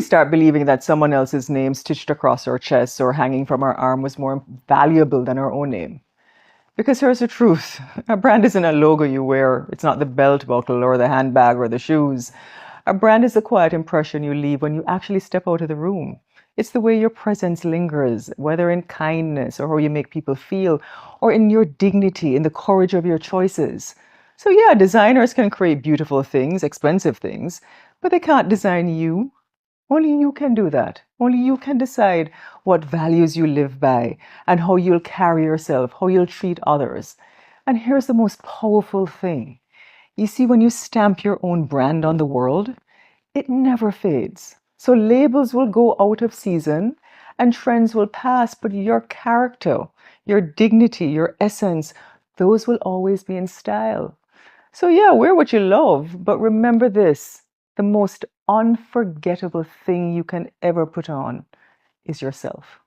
start believing that someone else's name stitched across our chests or hanging from our arm was more valuable than our own name. Because here's the truth. A brand isn't a logo you wear. It's not the belt buckle or the handbag or the shoes. A brand is the quiet impression you leave when you actually step out of the room. It's the way your presence lingers, whether in kindness or how you make people feel, or in your dignity, in the courage of your choices. So yeah, designers can create beautiful things, expensive things, but they can't design you. Only you can do that. Only you can decide what values you live by and how you'll carry yourself, how you'll treat others. And here's the most powerful thing. You see, when you stamp your own brand on the world, it never fades. So labels will go out of season and trends will pass, but your character, your dignity, your essence, those will always be in style. So yeah, wear what you love, but remember this, the most unforgettable thing you can ever put on is yourself.